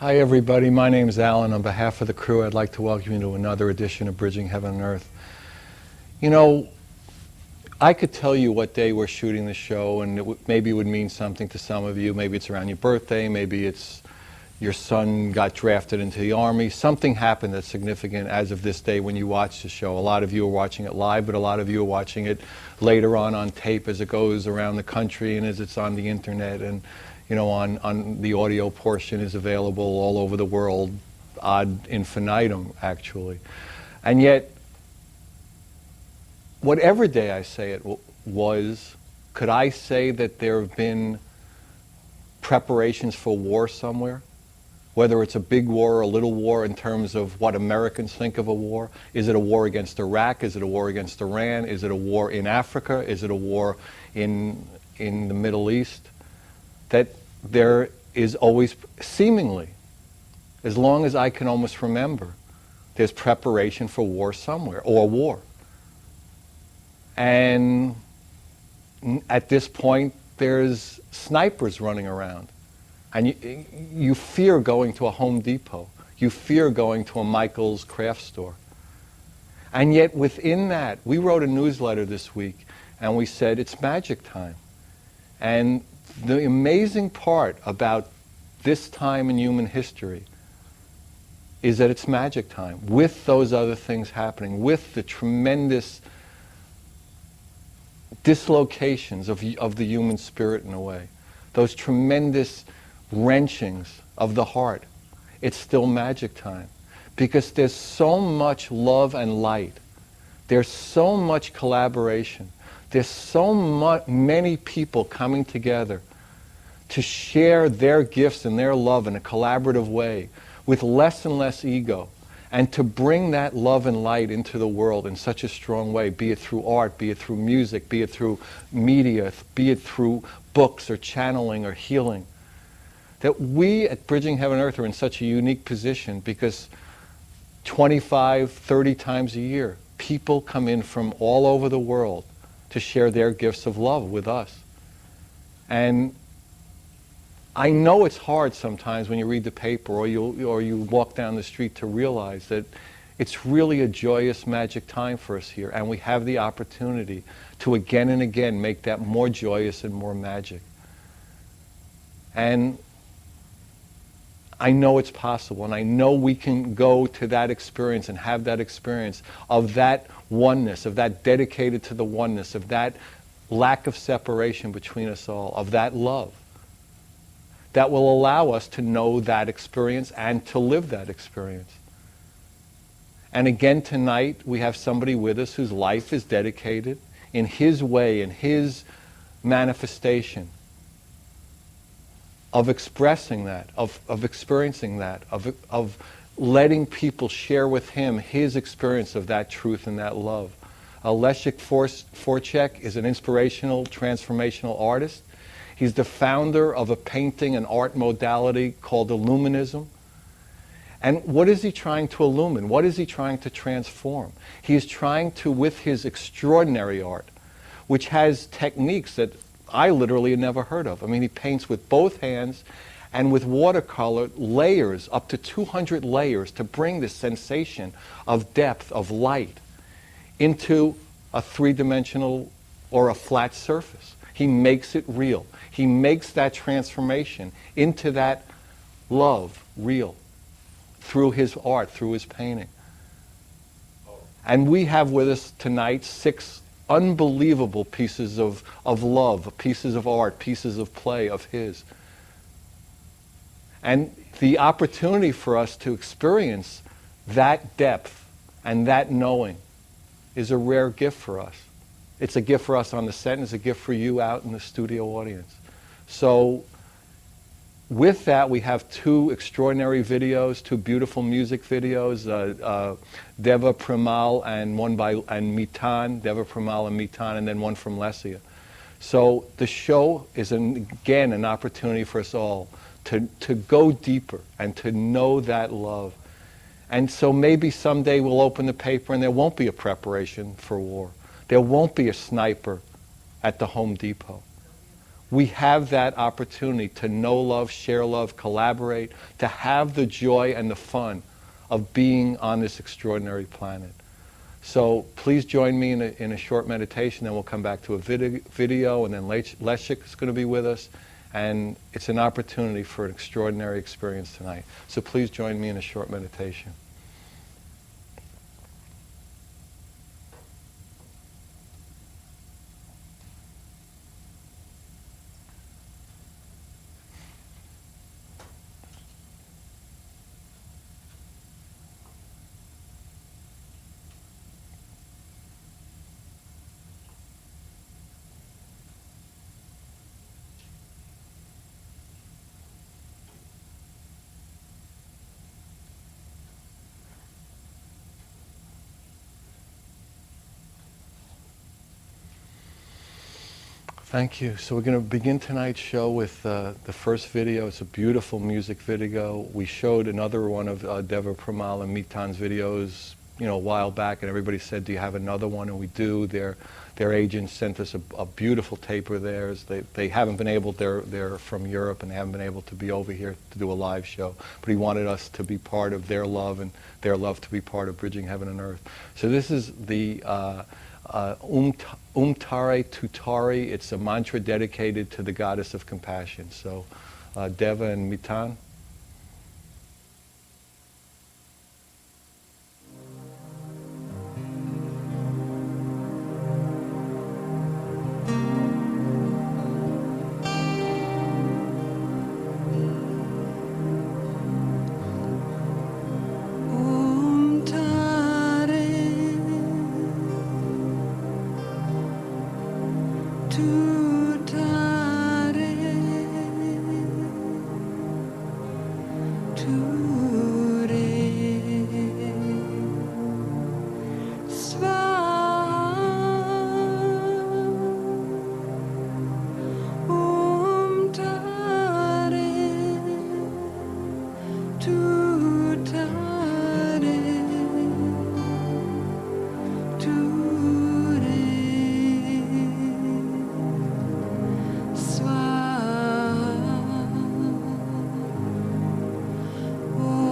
Hi everybody, my name is Alan. On behalf of the crew, I'd like to welcome you to another edition of Bridging Heaven and Earth. You know, I could tell you what day we're shooting the show, and maybe it would mean something to some of you. Maybe it's around your birthday, maybe it's your son got drafted into the Army. Something happened that's significant as of this day when you watch the show. A lot of you are watching it live, but a lot of you are watching it later on tape as it goes around the country and as it's on the internet, and you know, on the audio portion is available all over the world, ad infinitum, actually. And yet, whatever day I say it was, could I say that there have been preparations for war somewhere? Whether it's a big war or a little war in terms of what Americans think of a war. Is it a war against Iraq? Is it a war against Iran? Is it a war in Africa? Is it a war in the Middle East? That there is always, seemingly, as long as I can almost remember, there's preparation for war somewhere, or war. And at this point, there's snipers running around. And you fear going to a Home Depot. You fear going to a Michael's craft store. And yet within that, we wrote a newsletter this week, and we said, it's magic time. And the amazing part about this time in human history is that it's magic time, with those other things happening, with the tremendous dislocations of the human spirit in a way, those tremendous wrenchings of the heart. It's still magic time, because there's so much love and light. There's so much collaboration. There's so many people coming together to share their gifts and their love in a collaborative way with less and less ego, and to bring that love and light into the world in such a strong way, be it through art, be it through music, be it through media, be it through books or channeling or healing. That we at Bridging Heaven and Earth are in such a unique position, because 25, 30 times a year, people come in from all over the world to share their gifts of love with us. And I know it's hard sometimes when you read the paper or you walk down the street to realize that it's really a joyous, magic time for us here, and we have the opportunity to again and again make that more joyous and more magic. And I know it's possible, and I know we can go to that experience and have that experience of that oneness, of that dedicated to the oneness, of that lack of separation between us all, of that love that will allow us to know that experience and to live that experience. And again tonight, we have somebody with us whose life is dedicated in his way, in his manifestation, of expressing that, of experiencing that, of letting people share with him his experience of that truth and that love. Leszek Forczek is an inspirational, transformational artist. He's the founder of a painting and art modality called Illuminism. And what is he trying to illumine? What is he trying to transform? He is trying to, with his extraordinary art, which has techniques that I literally had never heard of. I mean, he paints with both hands and with watercolor layers, up to 200 layers, to bring this sensation of depth, of light, into a three-dimensional or a flat surface. He makes it real. He makes that transformation into that love real through his art, through his painting. And we have with us tonight 6 unbelievable pieces of love, pieces of art, pieces of play of his. And the opportunity for us to experience that depth and that knowing is a rare gift for us. It's a gift for us on the set, and it's a gift for you out in the studio audience. So with that, we have 2 extraordinary videos, 2 beautiful music videos, Deva Premal and Miten, Deva Premal and Miten, and then one from Lessia. So the show is, again, an opportunity for us all to go deeper and to know that love. And so maybe someday we'll open the paper and there won't be a preparation for war. There won't be a sniper at the Home Depot. we have that opportunity to know love, share love, collaborate, to have the joy and the fun of being on this extraordinary planet. So please join me in a short meditation, then we'll come back to a video, and then Leszek is going to be with us. And it's an opportunity for an extraordinary experience tonight. So please join me in a short meditation. Thank you. So we're going to begin tonight's show with the first video. It's a beautiful music video. We showed another one of Deva Premal and Miten's videos, a while back, and everybody said, "Do you have another one?" And we do. Their agents sent us a beautiful tape of theirs. They haven't been able. They're from Europe, and they haven't been able to be over here to do a live show. But he wanted us to be part of their love, and their love to be part of Bridging Heaven and Earth. So this is the Tare Tutari. It's a mantra dedicated to the goddess of compassion. So Deva and Miten. Oh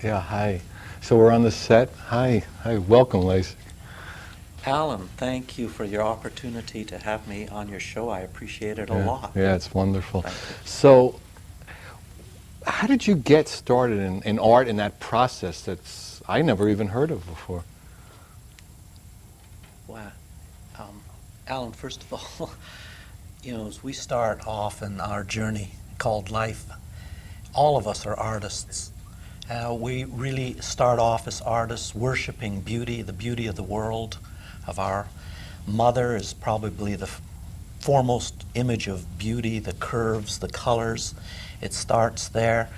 Yeah, hi. So we're on the set. Hi, welcome, Leszek. Alan, thank you for your opportunity to have me on your show. I appreciate it a lot. Yeah, it's wonderful. Thank you. So, how did you get started in art in that process that's I never even heard of before? Well, Alan, first of all, as we start off in our journey called life, all of us are artists. We really start off as artists worshiping beauty, the beauty of the world, of our mother is probably the foremost image of beauty, the curves, the colors. It starts there.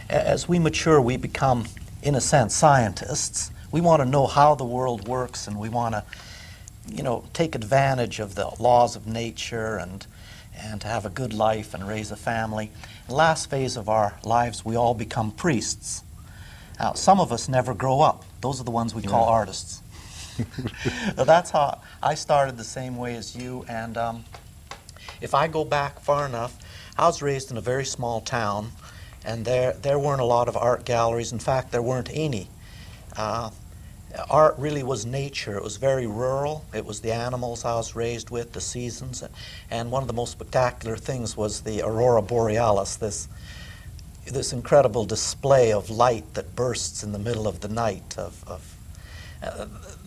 As we mature, we become, in a sense, scientists. We want to know how the world works, and we want to, take advantage of the laws of nature and to have a good life and raise a family. The last phase of our lives, we all become priests. Now, some of us never grow up. Those are the ones we call artists. That's how I started the same way as you. And if I go back far enough, I was raised in a very small town, and there weren't a lot of art galleries. In fact, there weren't any. Art really was nature. It was very rural. It was the animals I was raised with, the seasons. And one of the most spectacular things was the aurora borealis, this incredible display of light that bursts in the middle of the night.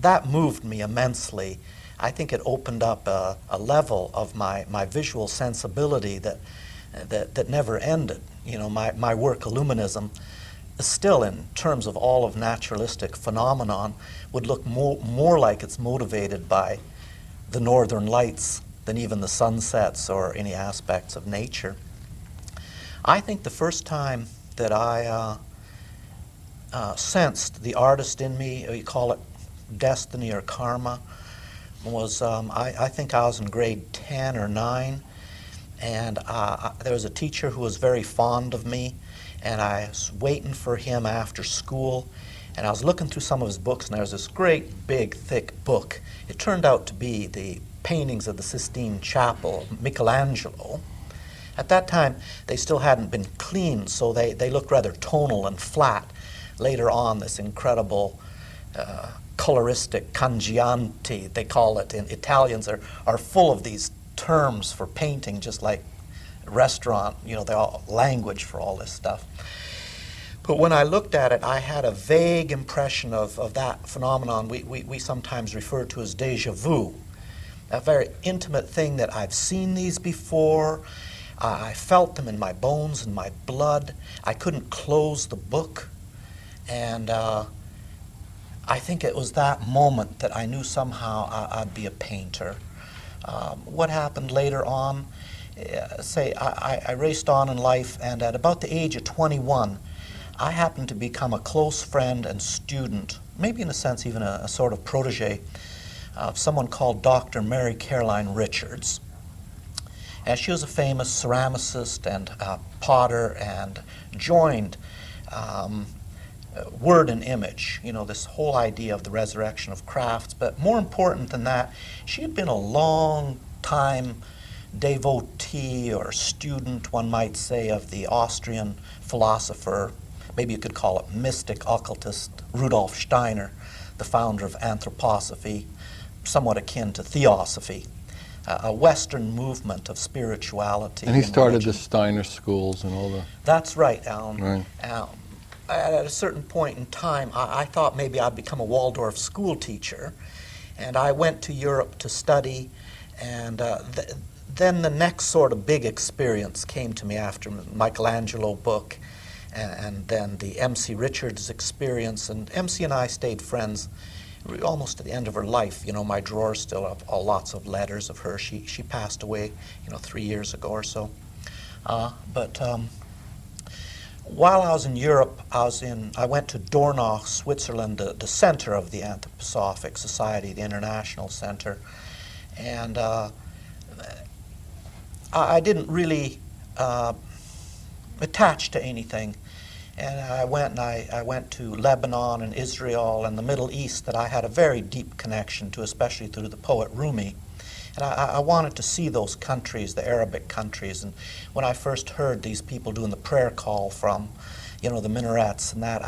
That moved me immensely. I think it opened up a level of my visual sensibility that never ended. My work, Illuminism, still in terms of all of naturalistic phenomenon, would look more like it's motivated by the northern lights than even the sunsets or any aspects of nature. I think the first time that I sensed the artist in me, you call it destiny or karma, was I think I was in grade 10 or 9, and there was a teacher who was very fond of me, and I was waiting for him after school, and I was looking through some of his books, and there was this great, big, thick book. It turned out to be the paintings of the Sistine Chapel, Michelangelo. At that time, they still hadn't been cleaned, so they looked rather tonal and flat. Later on, this incredible coloristic cangianti, they call it. In Italians are full of these terms for painting, just like restaurant, they're all language for all this stuff. But when I looked at it, I had a vague impression of that phenomenon we sometimes refer to as déjà vu, a very intimate thing that I've seen these before. I felt them in my bones and my blood. I couldn't close the book. And I think it was that moment that I knew somehow I'd be a painter. What happened later on, I raced on in life, and at about the age of 21, I happened to become a close friend and student, maybe in a sense even a sort of protege, of someone called Dr. Mary Caroline Richards. And she was a famous ceramicist and potter, and joined word and image, this whole idea of the resurrection of crafts. But more important than that, she had been a long time devotee or student, one might say, of the Austrian philosopher, maybe you could call it mystic occultist, Rudolf Steiner, the founder of anthroposophy, somewhat akin to theosophy. A Western movement of spirituality. And he started the Steiner schools and all the... That's right, Alan. Right. At a certain point in time, I thought maybe I'd become a Waldorf school teacher, and I went to Europe to study, and then the next sort of big experience came to me after the Michelangelo book, and then the M.C. Richards experience, and M.C. and I stayed friends almost to the end of her life. My drawer still have lots of letters of her. She passed away, 3 years ago or so. But while I was in Europe, I went to Dornach, Switzerland, the center of the Anthroposophic Society, the international center, and I didn't really attach to anything. And I went to Lebanon and Israel and the Middle East that I had a very deep connection to, especially through the poet Rumi. And I wanted to see those countries, the Arabic countries. And when I first heard these people doing the prayer call from, the minarets and that,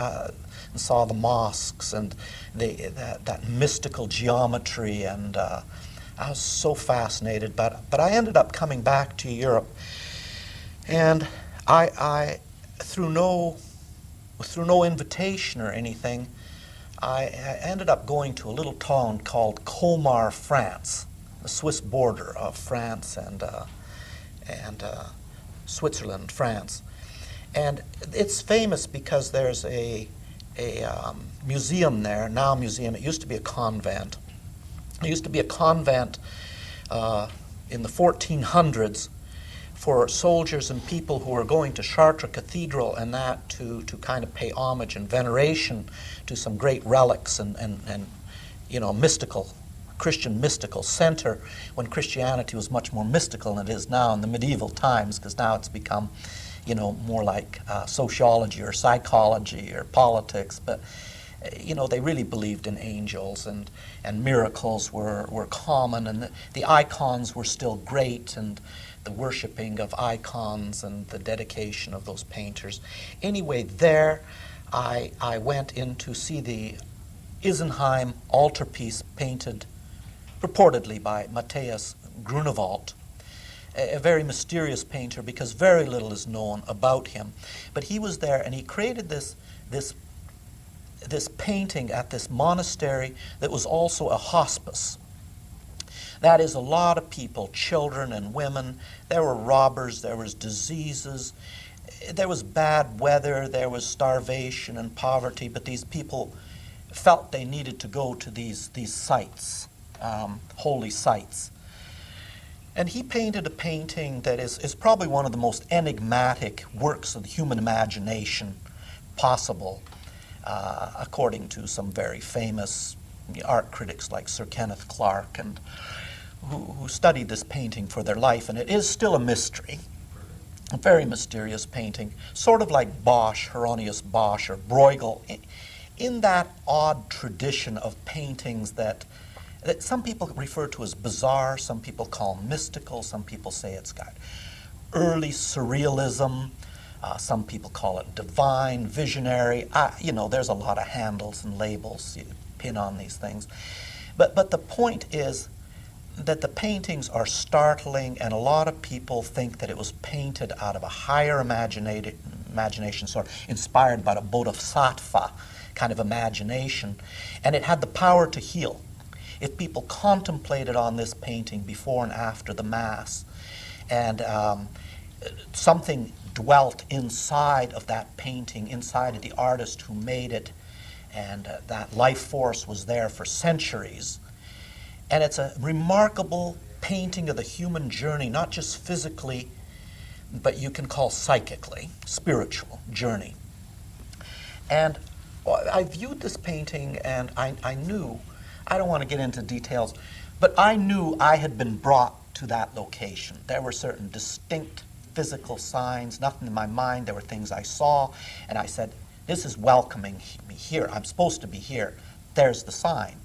and saw the mosques and that mystical geometry, and I was so fascinated. But I ended up coming back to Europe, and I through no invitation or anything, I ended up going to a little town called Colmar, France, the Swiss border of France and Switzerland, France. And it's famous because there's a museum there, now a museum. It used to be a convent. It used to be a convent in the 1400s for soldiers and people who were going to Chartres Cathedral and that to kind of pay homage and veneration to some great relics and mystical, Christian mystical center, when Christianity was much more mystical than it is now in the medieval times, because now it's become more like sociology or psychology or politics. But they really believed in angels, and miracles were common, and the icons were still great, and the worshiping of icons and the dedication of those painters. Anyway, there I went in to see the Isenheim altarpiece painted purportedly by Matthias Grunewald, a very mysterious painter because very little is known about him. But he was there, and he created this painting at this monastery that was also a hospice. That is, a lot of people, children and women. There were robbers, there was diseases, there was bad weather, there was starvation and poverty, but these people felt they needed to go to these sites, holy sites. And he painted a painting that is probably one of the most enigmatic works of the human imagination possible, according to some very famous art critics like Sir Kenneth Clark, and who studied this painting for their life. And it is still a mystery, a very mysterious painting, sort of like Bosch, Hieronymus Bosch, or Bruegel, in that odd tradition of paintings that some people refer to as bizarre, some people call mystical, some people say it's got early surrealism, some people call it divine, visionary. There's a lot of handles and labels you pin on these things. But the point is that the paintings are startling, and a lot of people think that it was painted out of a higher imagination, sort of inspired by the bodhisattva kind of imagination, and it had the power to heal. If people contemplated on this painting before and after the Mass, and something dwelt inside of that painting, inside of the artist who made it, and that life force was there for centuries. And it's a remarkable painting of the human journey, not just physically, but you can call psychically, spiritual journey. And I viewed this painting, and I knew, I don't want to get into details, but I knew I had been brought to that location. There were certain distinct physical signs, nothing in my mind. There were things I saw, and I said, this is welcoming me here. I'm supposed to be here. There's the sign.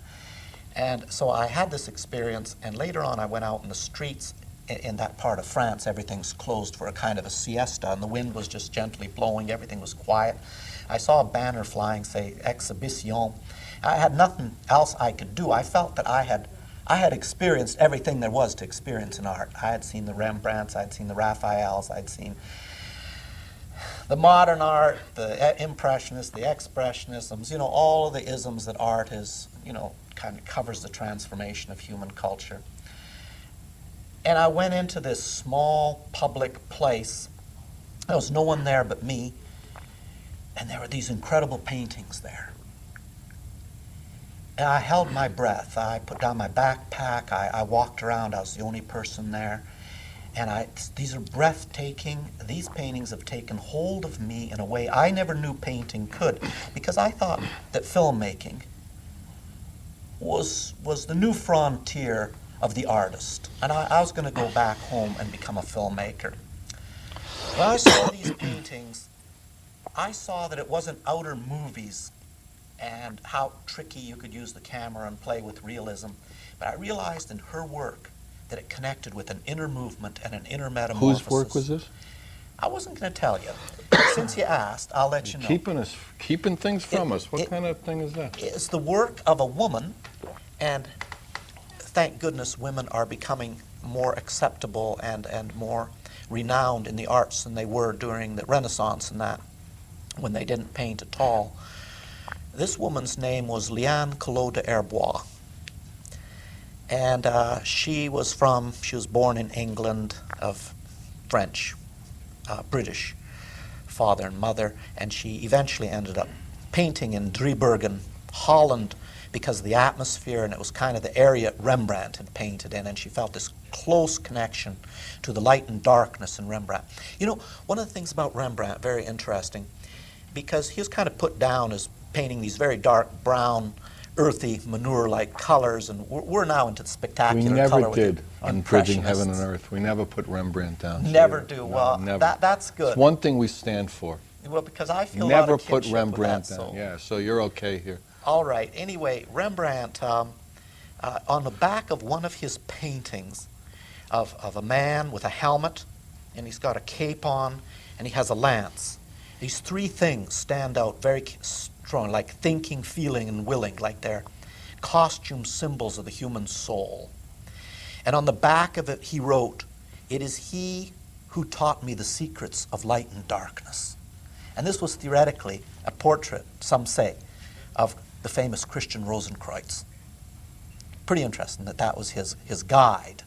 And so I had this experience, and later on I went out in the streets in that part of France. Everything's closed for a kind of a siesta, and the wind was just gently blowing. Everything was quiet. I saw a banner flying, say, Exhibition. I had nothing else I could do. I felt that I had experienced everything there was to experience in art. I had seen the Rembrandts, I'd seen the Raphaels, I'd seen the modern art, the Impressionists, the Expressionisms, all of the isms that art is, kind of covers the transformation of human culture. And I went into this small public place. There was no one there but me, and there were these incredible paintings there. And I held my breath. I put down my backpack. I walked around. I was the only person there. And these are breathtaking. These paintings have taken hold of me in a way I never knew painting could, because I thought that filmmaking was the new frontier of the artist. And I was going to go back home and become a filmmaker. When I saw these paintings, I saw that it wasn't outer movies and how tricky you could use the camera and play with realism. But I realized in her work that it connected with an inner movement and an inner metamorphosis. Whose work was this? I wasn't going to tell you. But since you asked, I'll let you know. Keeping things from us. What kind of thing is that? It's the work of a woman, and thank goodness women are becoming more acceptable and more renowned in the arts than they were during the Renaissance and that, when they didn't paint at all. This woman's name was Liane Collot d'Herbois. And she was born in England, of French, British father and mother, and she eventually ended up painting in Driebergen, Holland, because of the atmosphere, and it was kind of the area Rembrandt had painted in, and she felt this close connection to the light and darkness in Rembrandt. You know, one of the things about Rembrandt, very interesting, because he was kind of put down as painting these very dark brown, earthy, manure-like colors, and we're now into the spectacular color. We never did on Bridging Heaven and Earth. We never put Rembrandt down. Never do. No, well, never. That's good. It's one thing we stand for. Well, because I feel never a lot of put kinship Rembrandt with that, down. Yeah, so you're okay here. All right. Anyway, Rembrandt, on the back of one of his paintings of a man with a helmet, and he's got a cape on, and he has a lance. These three things stand out very strong, like thinking, feeling, and willing, like they're costume symbols of the human soul. And on the back of it, he wrote, "It is he who taught me the secrets of light and darkness." And this was theoretically a portrait, some say, of the famous Christian Rosenkreuz. Pretty interesting that was his guide.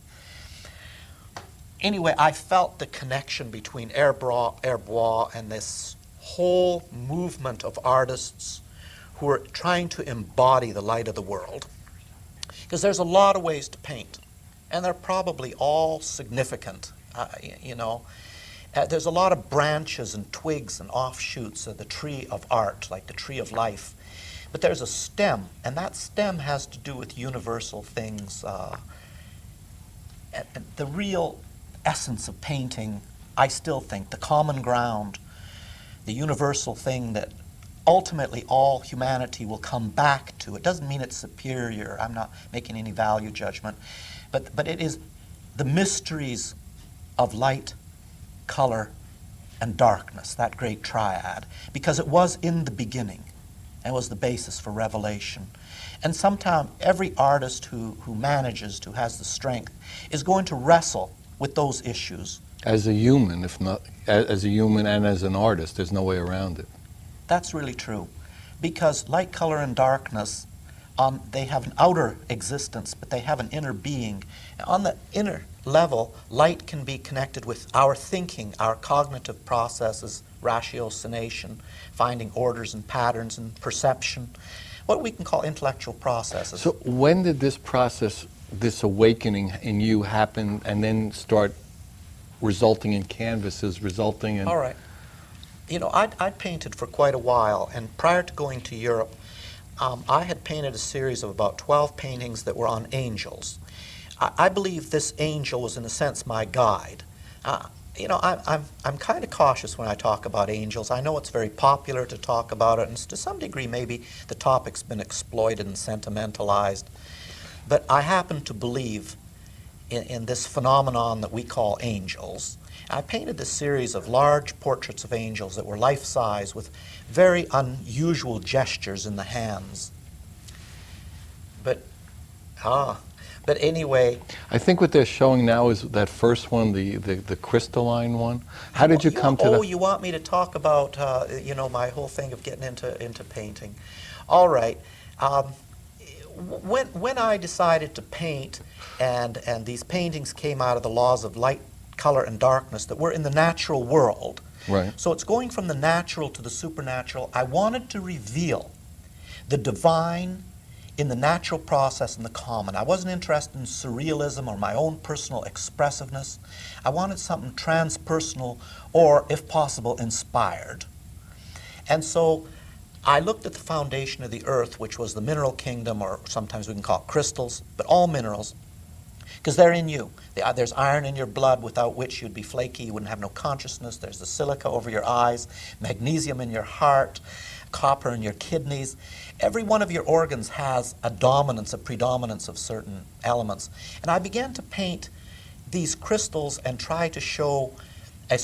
Anyway, I felt the connection between Herbois and this whole movement of artists who are trying to embody the light of the world. Because there's a lot of ways to paint, and they're probably all significant, you know. There's a lot of branches and twigs and offshoots of the tree of art, like the tree of life. But there's a stem, and that stem has to do with universal things. The real essence of painting, I still think, the common ground, the universal thing that ultimately all humanity will come back to. It doesn't mean it's superior. I'm not making any value judgment. But it is the mysteries of light, color, and darkness, that great triad, because it was in the beginning and was the basis for revelation. And sometimes every artist who manages, who has the strength, is going to wrestle with those issues. As a human, if not as a human and as an artist, there's no way around it. That's really true, because light, color, and darkness, they have an outer existence, but they have an inner being. On the inner level, light can be connected with our thinking, our cognitive processes, ratiocination, finding orders and patterns and perception, what we can call intellectual processes. So when did this process, this awakening in you happen and then start resulting in canvases, resulting in... All right. You know, I'd painted for quite a while, and prior to going to Europe, I had painted a series of about 12 paintings that were on angels. I believe this angel was, in a sense, my guide. You know, I'm kind of cautious when I talk about angels. I know it's very popular to talk about it, and to some degree maybe the topic's been exploited and sentimentalized. But I happen to believe in this phenomenon that we call angels. I painted this series of large portraits of angels that were life-size with very unusual gestures in the hands. But anyway... I think what they're showing now is that first one, the crystalline one. How did you come to that? Oh, you want me to talk about, you know, my whole thing of getting into painting. All right. When I decided to paint, and these paintings came out of the laws of light, color, and darkness that were in the natural world. Right. So it's going from the natural to the supernatural. I wanted to reveal the divine in the natural process and the common. I wasn't interested in surrealism or my own personal expressiveness. I wanted something transpersonal or, if possible, inspired. And so I looked at the foundation of the earth, which was the mineral kingdom, or sometimes we can call it crystals, but all minerals, because they're in you. There's iron in your blood, without which you'd be flaky, you wouldn't have no consciousness. There's the silica over your eyes, magnesium in your heart, copper in your kidneys. Every one of your organs has a dominance, a predominance of certain elements. And I began to paint these crystals and try to show a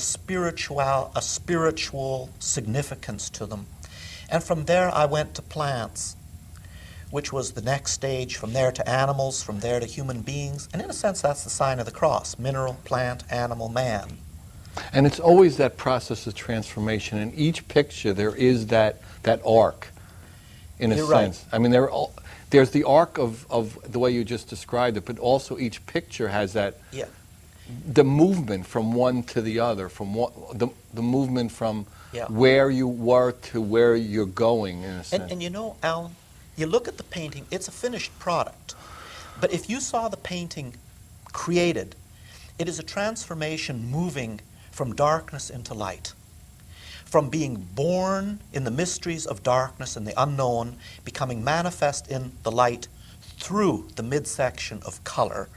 spiritual significance to them. And from there I went to plants, which was the next stage, from there to animals, from there to human beings. And in a sense, that's the sign of the cross: mineral, plant, animal, man. And it's always that process of transformation. In each picture, there is that arc, in a You're sense. right. I mean, there's the arc of the way you just described it, but also each picture has that, Yeah. the movement from one to the other, from the movement from Yeah. where you were to where you're going, in a sense. And you know, Alan, you look at the painting, it's a finished product. But if you saw the painting created, it is a transformation moving from darkness into light. From being born in the mysteries of darkness and the unknown, becoming manifest in the light through the midsection of color.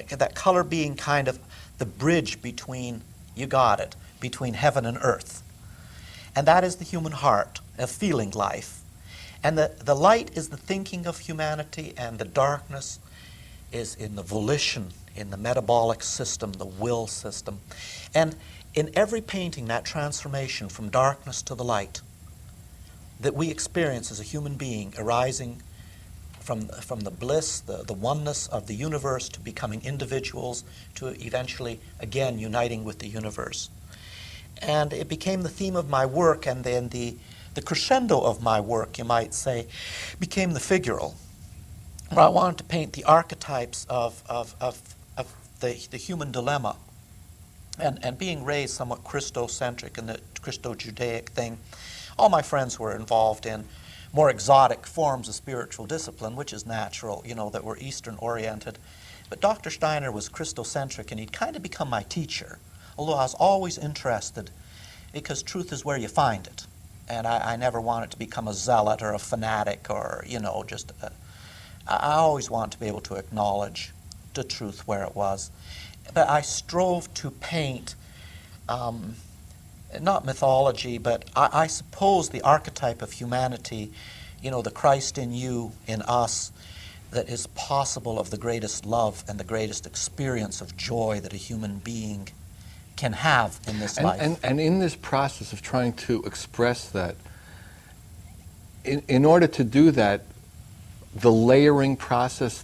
That color being kind of the bridge between, you got it, between heaven and earth. And that is the human heart, a feeling life. And the light is the thinking of humanity, and the darkness is in the volition, in the metabolic system, the will system. And in every painting, that transformation from darkness to the light that we experience as a human being, arising from the bliss, the oneness of the universe, to becoming individuals, to eventually, again, uniting with the universe. And it became the theme of my work, and then the crescendo of my work, you might say, became the figural, where I wanted to paint the archetypes of the human dilemma. And being raised somewhat Christocentric in the Christo-Judaic thing, all my friends were involved in more exotic forms of spiritual discipline, which is natural, you know, that were Eastern-oriented. But Dr. Steiner was Christocentric, and he'd kind of become my teacher, although I was always interested, because truth is where you find it. And I never wanted to become a zealot or a fanatic or, you know, I always wanted to be able to acknowledge the truth where it was. But I strove to paint, not mythology, but I suppose the archetype of humanity, you know, the Christ in you, in us, that is possible, of the greatest love and the greatest experience of joy that a human being can have in this life. And in this process of trying to express that, in order to do that, the layering process,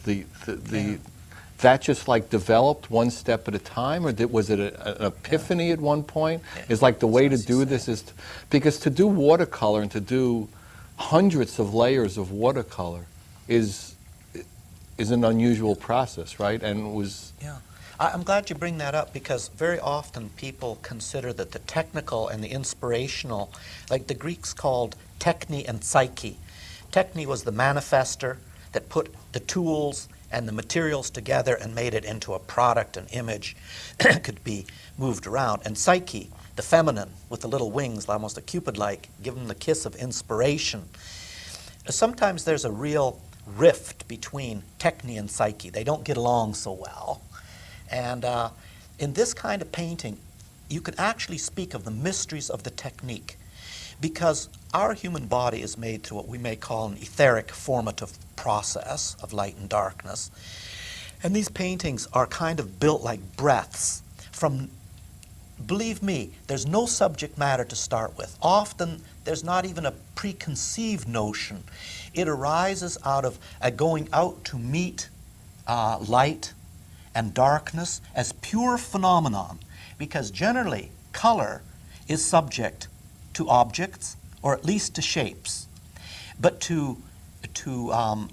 that just like developed one step at a time, or was it an epiphany at one point? Is like the way to do this is because to do watercolor and to do hundreds of layers of watercolor is an unusual process, right? And it was. Yeah. I'm glad you bring that up, because very often people consider that the technical and the inspirational, like the Greeks called techne and psyche. Techne was the manifester that put the tools and the materials together and made it into a product, an image that could be moved around. And psyche, the feminine with the little wings, almost a Cupid-like, give them the kiss of inspiration. Sometimes there's a real rift between techne and psyche. They don't get along so well. And in this kind of painting, you can actually speak of the mysteries of the technique, because our human body is made through what we may call an etheric formative process of light and darkness. And these paintings are kind of built like breaths from, believe me, there's no subject matter to start with. Often there's not even a preconceived notion. It arises out of a going out to meet light and darkness as pure phenomenon, because generally color is subject to objects, or at least to shapes. But to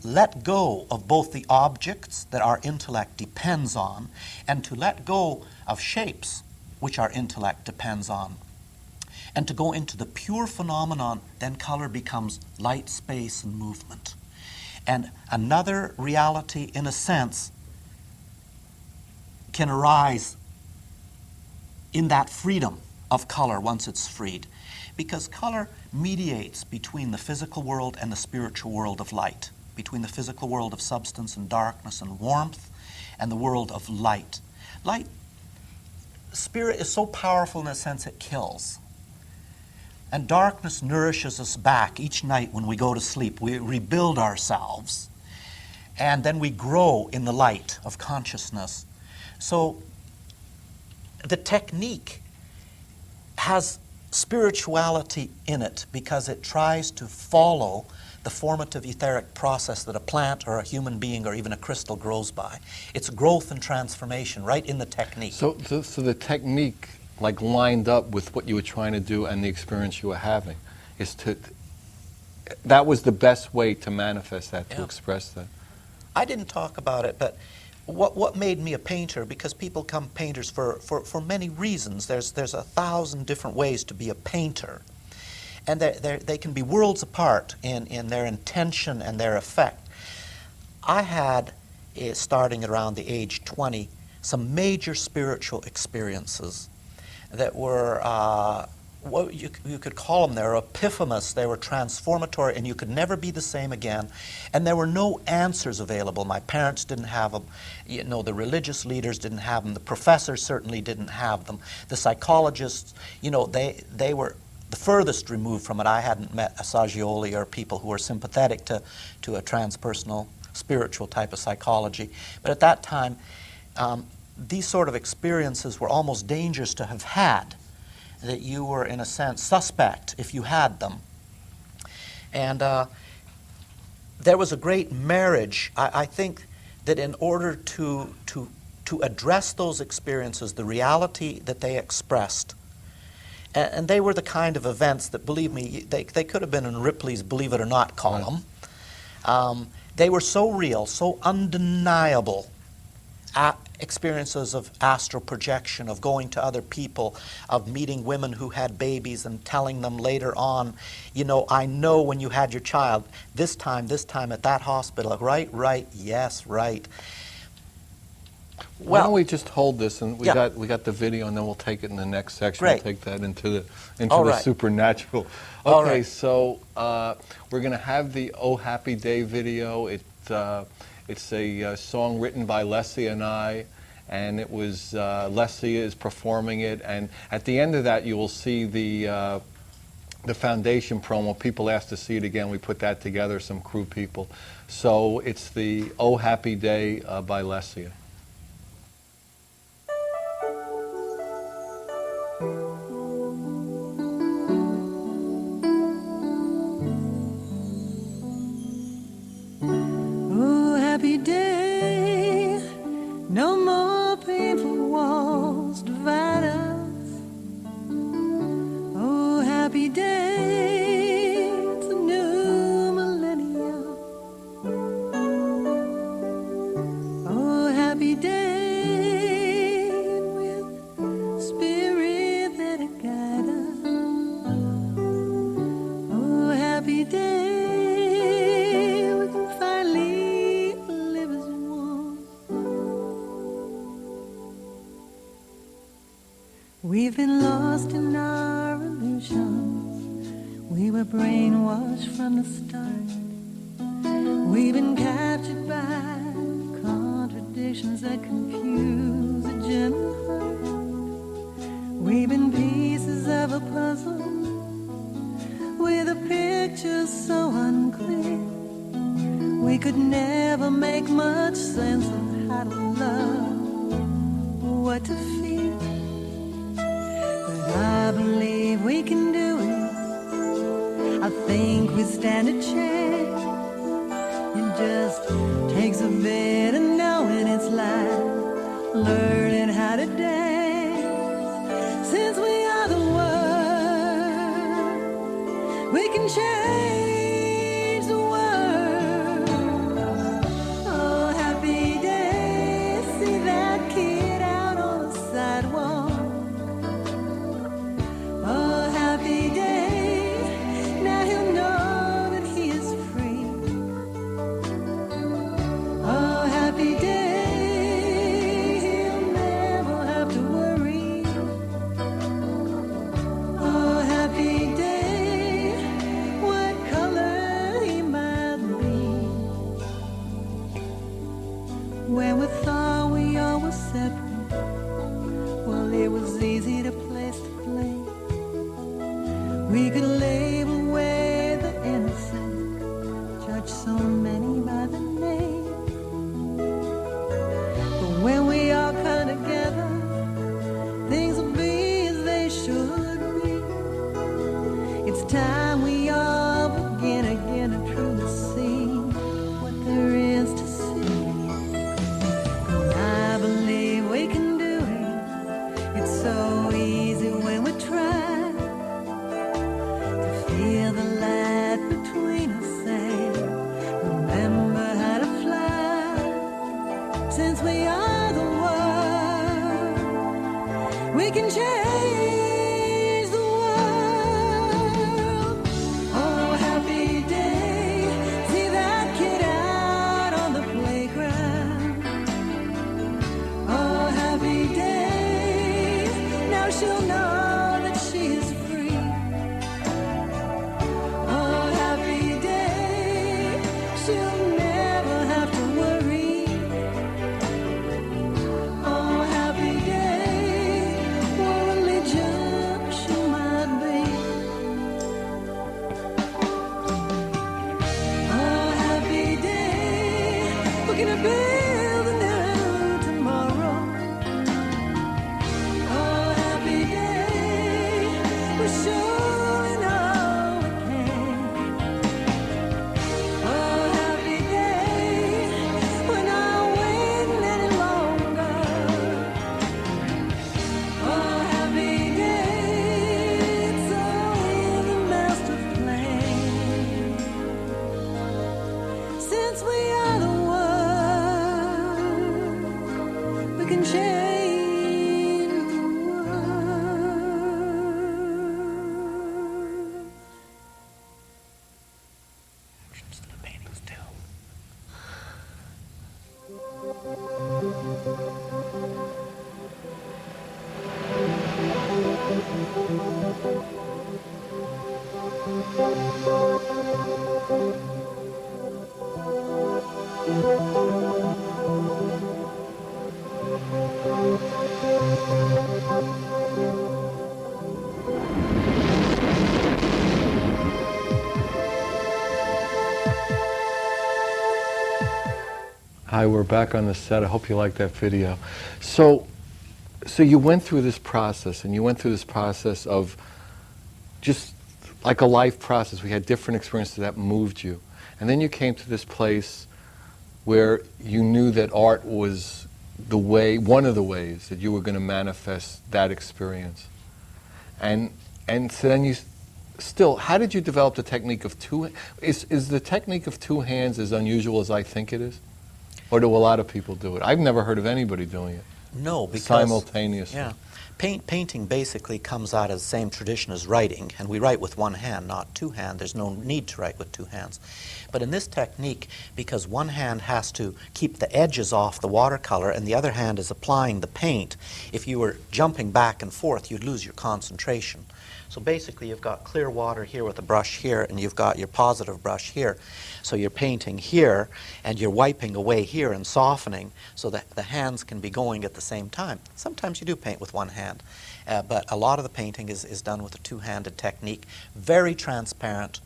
let go of both the objects that our intellect depends on, and to let go of shapes which our intellect depends on, and to go into the pure phenomenon, then color becomes light, space, and movement. And another reality, in a sense, can arise in that freedom of color once it's freed, because color mediates between the physical world and the spiritual world of light, between the physical world of substance and darkness and warmth and the world of light. Light, spirit is so powerful in a sense it kills. And darkness nourishes us back each night when we go to sleep. We rebuild ourselves, and then we grow in the light of consciousness. So the technique has spirituality in it because it tries to follow the formative etheric process that a plant or a human being or even a crystal grows by. It's growth and transformation right in the technique. So the technique, like, lined up with what you were trying to do and the experience you were having, is that was the best way to manifest that, to express that. I didn't talk about it, but what made me a painter, because people become painters for many reasons. There's 1,000 different ways to be a painter. And they can be worlds apart in their intention and their effect. I had, starting at around the age 20, some major spiritual experiences that were, what you could call them, they were epiphanies, they were transformatory, and you could never be the same again. And there were no answers available. My parents didn't have them. You know, the religious leaders didn't have them. The professors certainly didn't have them. The psychologists, you know, they were the furthest removed from it. I hadn't met Assagioli or people who were sympathetic to a transpersonal, spiritual type of psychology. But at that time, these sort of experiences were almost dangerous to have had, that you were, in a sense, suspect if you had them. And there was a great marriage. I think that in order to address those experiences, the reality that they expressed, and they were the kind of events that, believe me, they could have been in Ripley's Believe It or Not column. Right. They were so real, so undeniable experiences of astral projection, of going to other people, of meeting women who had babies and telling them later on, you know, I know when you had your child, this time at that hospital, right, yes, right. Why don't we just hold this, and we got the video, and then we'll take it in the next section. Great. We'll take that into the supernatural. Okay, right. So we're going to have the Oh Happy Day video. It's a song written by Lessia and I, and it was Lessia is performing it. And at the end of that, you will see the foundation promo. People asked to see it again. We put that together, some crew people. So it's the Oh Happy Day by Lessia. Happy day, no more painful walls divide us. Oh, happy day, it's a new millennium. Oh, happy day, with spirit that'll guide us. Oh, happy day. We've been lost in our illusions. We were brainwashed from the start. We've been captured by contradictions that confuse a gentle heart. We've been pieces of a puzzle with a picture so unclear. We could never make much sense of how to love, what to feel. I believe we can do it. I think we stand a chance. It just takes a bit of knowing it's like learning how to dance. Since we are the world, we can change the world. Oh, happy day, see that kid out on the sidewalk. When we thought we all were separate, well, it was easy to place the blame. We could label away the innocent, judge so many by the name. But when we all come together, things will be as they should be. It's so easy when we try to feel the light between us, say, remember how to fly, since we are the world, we can change the world. Oh, happy day, see that kid out on the playground. Oh, happy day, now she'll know that she is free. Oh, happy day, she'll never have to worry. Oh, happy day, what religion she might be. Oh, happy day, we're gonna build a new tomorrow. Oh, happy day, we surely know we can. Oh, happy day, we're not waiting any longer. Oh, happy day, it's all in the master plan. Since we are the world, we can change the world. Just the paintings too. Hi, we're back on the set. I hope you like that video. So you went through this process, and you went through this process of just like a life process. We had different experiences that moved you. And then you came to this place where you knew that art was the way, one of the ways that you were going to manifest that experience. And so then you still, how did you develop the technique of two? Is the technique of two hands as unusual as I think it is? Or do a lot of people do it? I've never heard of anybody doing it. No, because simultaneously. Yeah, painting basically comes out of the same tradition as writing, and we write with one hand, not two hands. There's no need to write with two hands. But in this technique, because one hand has to keep the edges off the watercolor and the other hand is applying the paint, if you were jumping back and forth, you'd lose your concentration. So basically, you've got clear water here with a brush here, and you've got your positive brush here. So you're painting here, and you're wiping away here and softening so that the hands can be going at the same time. Sometimes you do paint with one hand, but a lot of the painting is done with a two-handed technique, very transparent,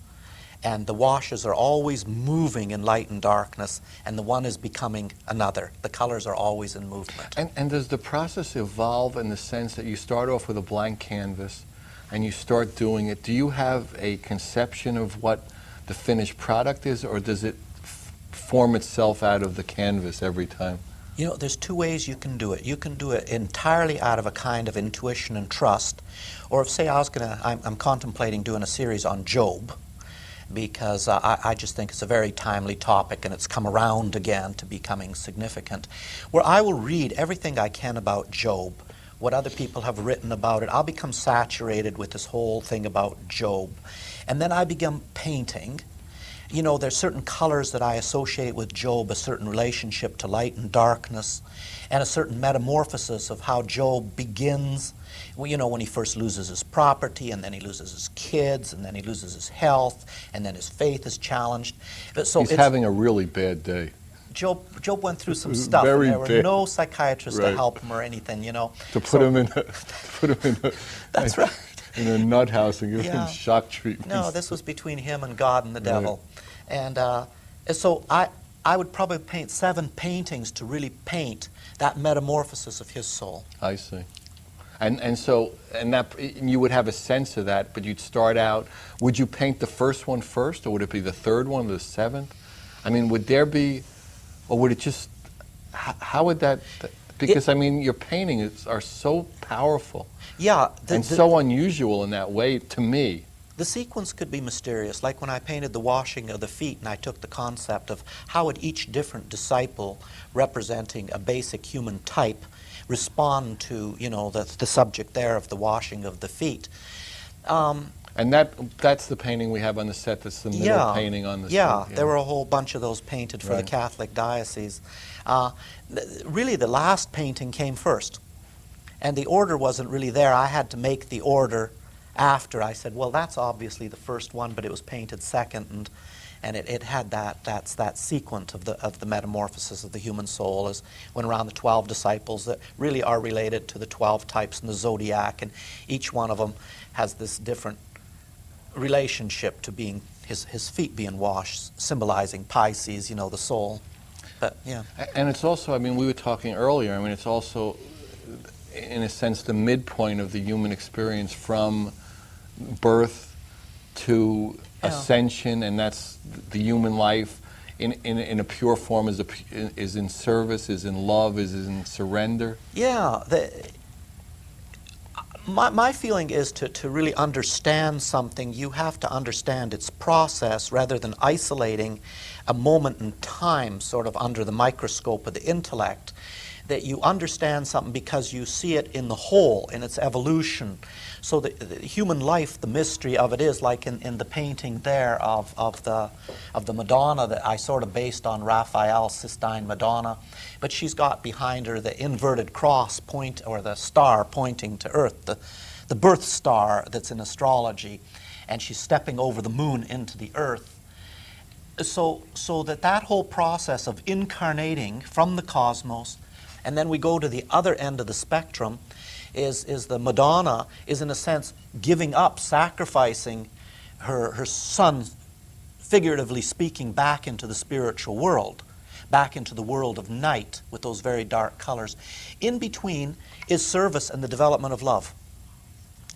and the washes are always moving in light and darkness, and the one is becoming another. The colors are always in movement. And does the process evolve in the sense that you start off with a blank canvas, and you start doing it? Do you have a conception of what the finished product is, or does it form itself out of the canvas every time? You know, there's two ways you can do it. You can do it entirely out of a kind of intuition and trust, or if, say, I'm contemplating doing a series on Job, because I just think it's a very timely topic, and it's come around again to becoming significant, where I will read everything I can about Job, what other people have written about it. I'll become saturated with this whole thing about Job. And then I begin painting. You know, there's certain colors that I associate with Job, a certain relationship to light and darkness, and a certain metamorphosis of how Job begins. Well, you know, when he first loses his property, and then he loses his kids, and then he loses his health, and then his faith is challenged. But so he's having a really bad day. Job went through some stuff, Very and there were bad. no psychiatrists Right. to help him or anything, you know. To put him in a, That's right. in a nut house and give Yeah. him shock treatment. No, this was between him and God and the Right. devil. And so I would probably paint 7 paintings to really paint that metamorphosis of his soul. I see. And you would have a sense of that, but you'd start out, would you paint the first one first, or would it be the third one, the 7th? I mean, would there be, or would it just, how would that, Because, I mean, your paintings are so powerful Yeah. and so unusual in that way to me. The sequence could be mysterious, like when I painted the washing of the feet and I took the concept of how would each different disciple representing a basic human type respond to, you know, the subject there of the washing of the feet. And that's the painting we have on the set. That's the middle painting on the set. set. There were a whole bunch of those painted for the Catholic diocese. Really, the last painting came first. And the order wasn't really there. I had to make the order after. I said, well, that's obviously the first one, but it was painted second, and it had that sequence of the metamorphosis of the human soul as went around the 12 disciples that really are related to the 12 types in the zodiac, and each one of them has this different relationship to being his feet being washed, symbolizing Pisces, you know, the soul. But yeah. And it's also, I mean, we were talking earlier, I mean, it's also, in a sense, the midpoint of the human experience from birth to ascension, and that's the human life in a pure form is in service, is in love, is in surrender. Yeah. My feeling is to really understand something, you have to understand its process rather than isolating a moment in time sort of under the microscope of the intellect. That you understand something because you see it in the whole, in its evolution. So the human life, the mystery of it is like in the painting there of the Madonna that I sort of based on Raphael's Sistine Madonna. But she's got behind her the inverted cross or the star pointing to Earth, the birth star that's in astrology. And she's stepping over the moon into the Earth. So that whole process of incarnating from the cosmos, and then we go to the other end of the spectrum, is the Madonna is in a sense giving up, sacrificing her son, figuratively speaking, back into the spiritual world, back into the world of night with those very dark colors. In between is service and the development of love,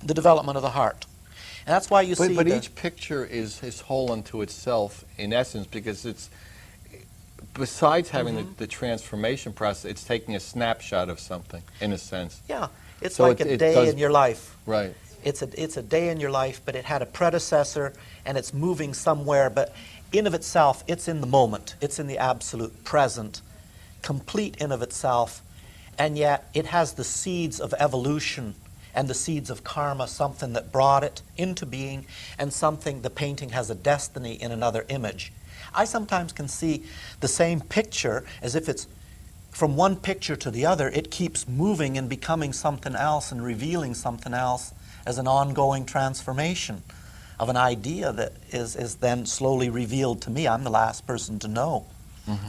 the development of the heart. And that's why you see. But each picture is whole unto itself in essence, because it's, besides having the transformation process, it's taking a snapshot of something, in a sense. Yeah, it's so like a day in your life. Right. It's a day in your life, but it had a predecessor, and it's moving somewhere, but in of itself, it's in the moment. It's in the absolute present, complete in of itself, and yet it has the seeds of evolution and the seeds of karma, something that brought it into being, and something, the painting has a destiny in another image. I sometimes can see the same picture as if it's from one picture to the other, it keeps moving and becoming something else and revealing something else as an ongoing transformation of an idea that is then slowly revealed to me. I'm the last person to know.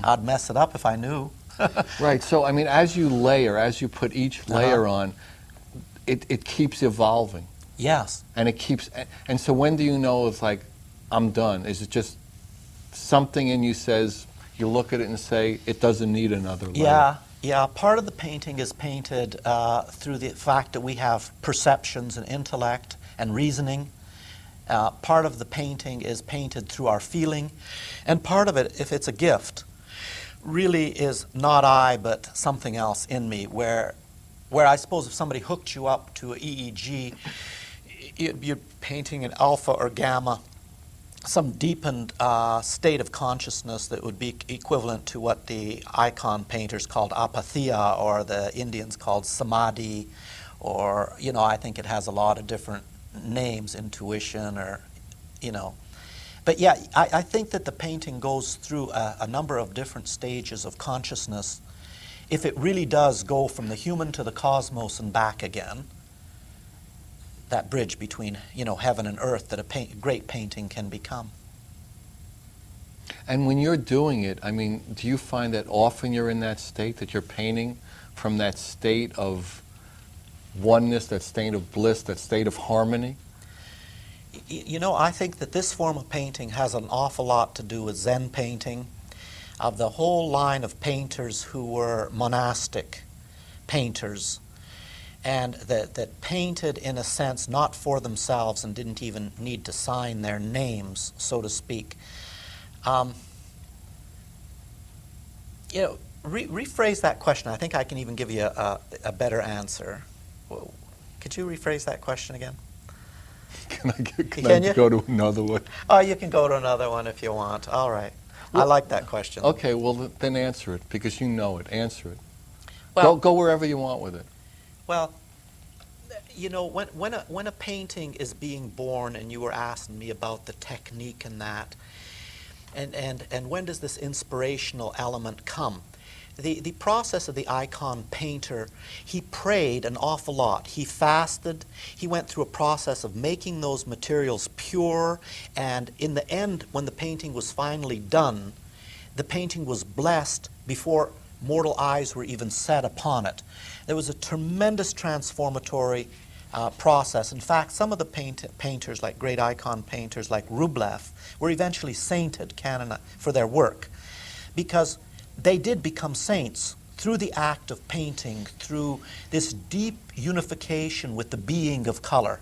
I'd mess it up if I knew. Right, so I mean, as you put each layer on, it keeps evolving. Yes. And so when do you know it's like, I'm done? Is it just something in you says, you look at it and say, it doesn't need another layer? Yeah. Part of the painting is painted through the fact that we have perceptions and intellect and reasoning. Part of the painting is painted through our feeling. And part of it, if it's a gift, really is not I, but something else in me, where I suppose if somebody hooked you up to an EEG, you're painting an alpha or gamma, some deepened state of consciousness that would be equivalent to what the icon painters called apatheia, or the Indians called samadhi, or, you know, I think it has a lot of different names, intuition, or, you know. But yeah, I think that the painting goes through a number of different stages of consciousness. If it really does go from the human to the cosmos and back again, that bridge between, you know, heaven and earth that a great painting can become. And when you're doing it, I mean, do you find that often you're in that state, that you're painting from that state of oneness, that state of bliss, that state of harmony? You know, I think that this form of painting has an awful lot to do with Zen painting, of the whole line of painters who were monastic painters, and that painted in a sense not for themselves and didn't even need to sign their names, so to speak. You know, Rephrase that question. I think I can even give you a better answer. Whoa. Could you rephrase that question again? Can I go to another one? Oh, you can go to another one if you want. All right. Well, I like that question. Okay, well then answer it, because you know it. Answer it. Well, Go wherever you want with it. Well, you know, when a painting is being born, and you were asking me about the technique and that, and when does this inspirational element come? The process of the icon painter, he prayed an awful lot. He fasted. He went through a process of making those materials pure, and in the end, when the painting was finally done, the painting was blessed before mortal eyes were even set upon it. There was a tremendous transformatory process. In fact, some of the painters, like great icon painters like Rublev, were eventually sainted for their work, because they did become saints through the act of painting, through this deep unification with the being of color.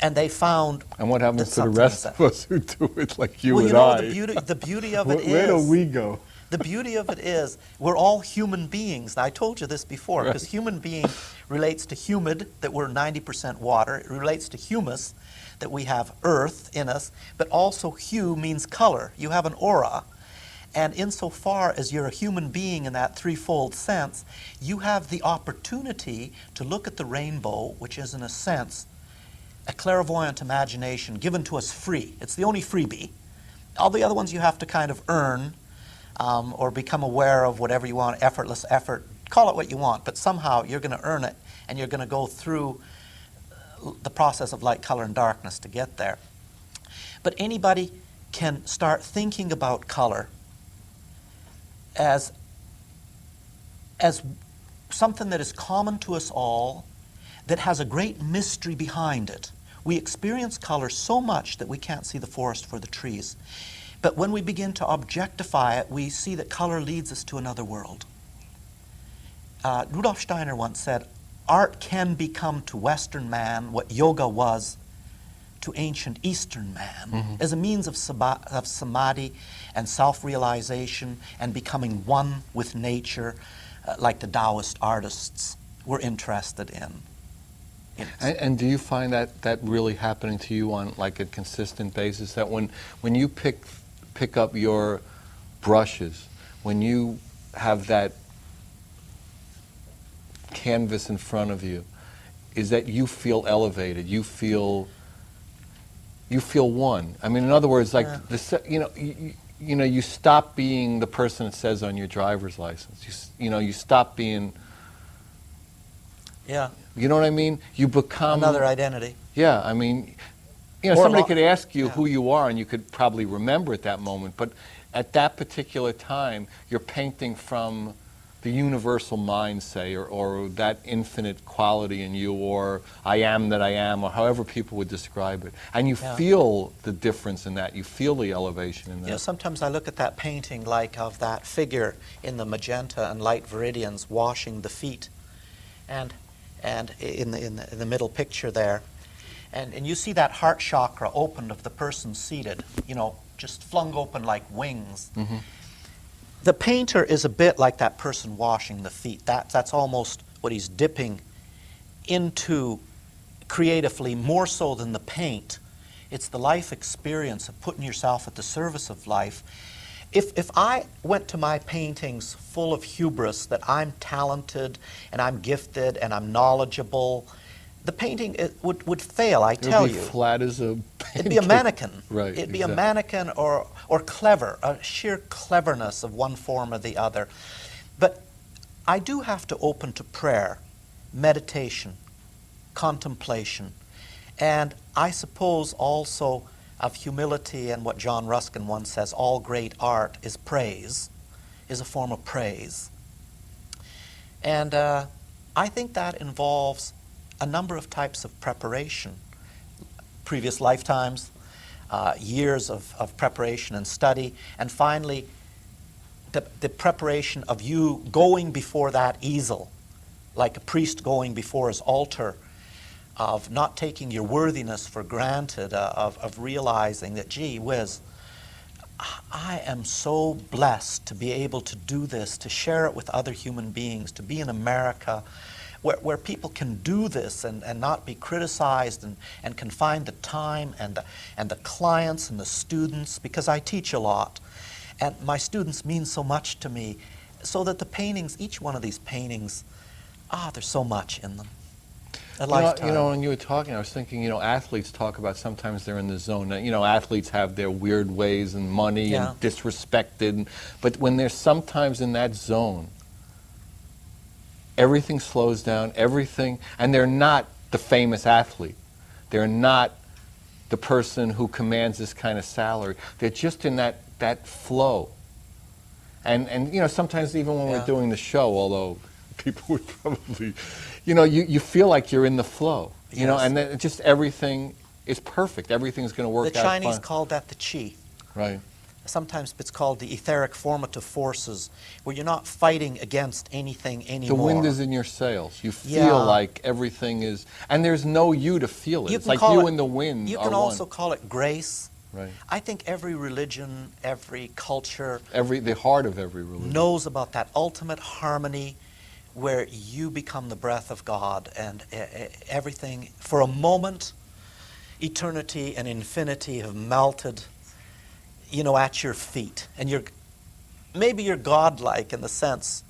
And they found. And what happens to the rest of us who do it like you and know, I? The beauty of it is. Where do we go? The beauty of it is we're all human beings. Now, I told you this before, because human being relates to humid, that we're 90% water. It relates to humus, that we have earth in us. But also hue means color. You have an aura. And insofar as you're a human being in that threefold sense, you have the opportunity to look at the rainbow, which is in a sense a clairvoyant imagination given to us free. It's the only freebie. All the other ones you have to kind of earn, or become aware of, whatever you want, effortless effort, call it what you want, but somehow you're going to earn it, and you're going to go through the process of light, color, and darkness to get there. But anybody can start thinking about color as something that is common to us all, that has a great mystery behind it. We experience color so much that we can't see the forest for the trees. But when we begin to objectify it, we see that color leads us to another world. Rudolf Steiner once said, art can become to Western man what yoga was to ancient Eastern man, as a means of samadhi and self-realization and becoming one with nature, like the Taoist artists were interested in. And do you find that really happening to you on like a consistent basis, that when you pick up your brushes, when you have that canvas in front of you, is that you feel elevated, you feel one? I mean, in other words, like you stop being the person it says on your driver's license. You stop being. Yeah. You know what I mean? You become another identity. Yeah, I mean, somebody could ask you who you are, and you could probably remember at that moment. But at that particular time, you're painting from the universal mind, say, or that infinite quality in you, or I am that I am, or however people would describe it. And you feel the difference in that. You feel the elevation in that. Sometimes I look at that painting like of that figure in the magenta and light viridians washing the feet, and in the middle picture there, and you see that heart chakra opened of the person seated, just flung open like wings. The painter is a bit like that person washing the feet. That's almost what he's dipping into creatively, more so than the paint. It's the life experience of putting yourself at the service of life. If I went to my paintings full of hubris that I'm talented and I'm gifted and I'm knowledgeable, the painting would fail, I tell you. It would be flat as a pancake. It'd be a mannequin. Right, It'd be a mannequin or clever, a sheer cleverness of one form or the other. But I do have to open to prayer, meditation, contemplation, and I suppose also of humility, and what John Ruskin once says, all great art is praise, is a form of praise. And I think that involves a number of types of preparation, previous lifetimes, years of preparation and study, and finally the preparation of you going before that easel, like a priest going before his altar, of not taking your worthiness for granted, of realizing that, gee whiz, I am so blessed to be able to do this, to share it with other human beings, to be in America where people can do this and not be criticized and can find the time and the clients and the students, because I teach a lot. And my students mean so much to me, so that the paintings, each one of these paintings, there's so much in them. A lifetime. When you were talking, I was thinking, athletes talk about sometimes they're in the zone. Athletes have their weird ways and money and disrespected. But when they're sometimes in that zone, everything slows down, and they're not the famous athlete. They're not the person who commands this kind of salary. They're just in that flow. And sometimes even when we're doing the show, although people would probably, you feel like you're in the flow, and then just everything is perfect. Everything's going to work out The Chinese fine. called that the qi. Right. Sometitive it's called the etheric formative forces, where you're not fighting against anything anymore. The wind is in your sails. You feel like everything is, and there's no you to feel it. It's like you and the wind You are can also one. call it grace. Right. I think every religion, every culture, the heart of every religion knows about that ultimate harmony where you become the breath of God, and everything, for a moment, eternity and infinity have melted, at your feet. And maybe you're godlike in the sense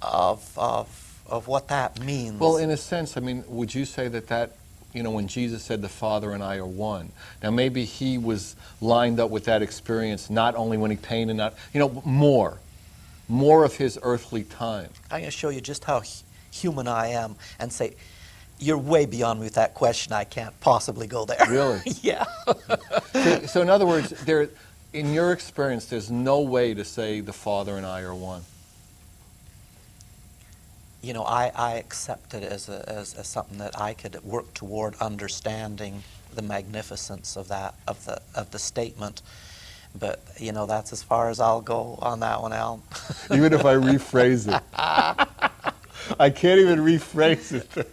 of what that means. Well, in a sense, would you say that when Jesus said the Father and I are one, now maybe he was lined up with that experience not only when he painted, more of his earthly time. I'm going to show you just how human I am and say, you're way beyond me with that question. I can't possibly go there. Really? Yeah. So in other words, in your experience, there's no way to say the Father and I are one. I accept it as something that I could work toward understanding the magnificence of the statement. But that's as far as I'll go on that one, Al. Even if I rephrase it, I can't even rephrase it.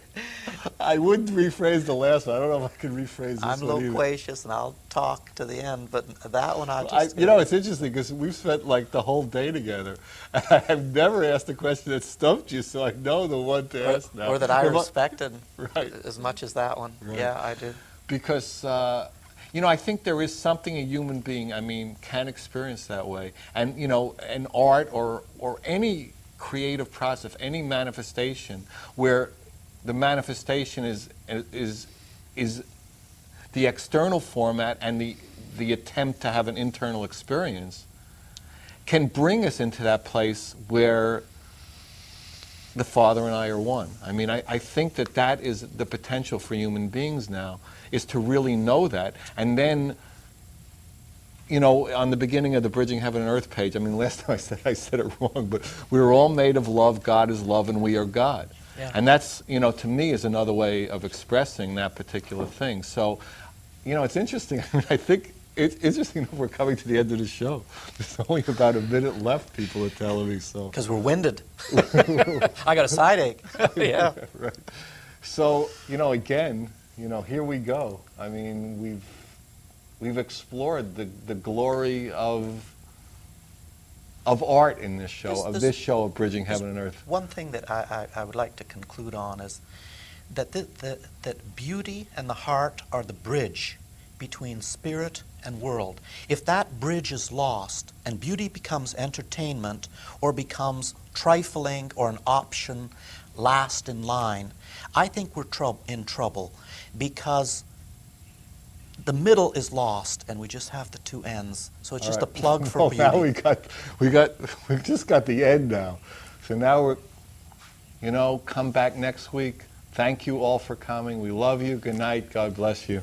I wouldn't rephrase the last one. I don't know if I could rephrase this one. I'm loquacious, and I'll talk to the end. But that one, it's interesting because we've spent like the whole day together, and I've never asked a question that stumped you, so I know the one to ask now. Or that I respected right. as much as that one. Right. Yeah, I do. Because I think there is something a human being, can experience that way, and an art or any creative process, any manifestation where the manifestation is the external format, and the attempt to have an internal experience can bring us into that place where the Father and I are one. I think that is the potential for human beings now, is to really know that. And then, on the beginning of the Bridging Heaven and Earth page, last time I said it wrong, but we were all made of love, God is love, and we are God. Yeah. And that's, to me, is another way of expressing that particular thing. So, it's interesting. I think it's interesting that we're coming to the end of the show. There's only about a minute left, people are telling me. So because we're winded. I got a side ache. Yeah. Right. So, again, here we go. We've explored the glory of art in this show, this show of Bridging Heaven and Earth. One thing that I would like to conclude on is that that beauty and the heart are the bridge between spirit and world. If that bridge is lost and beauty becomes entertainment or becomes trifling or an option last in line, I think we're in trouble, because the middle is lost, and we just have the two ends. So it's just a plug for beauty. Now we've just got the end now. So now we're, come back next week. Thank you all for coming. We love you. Good night. God bless you.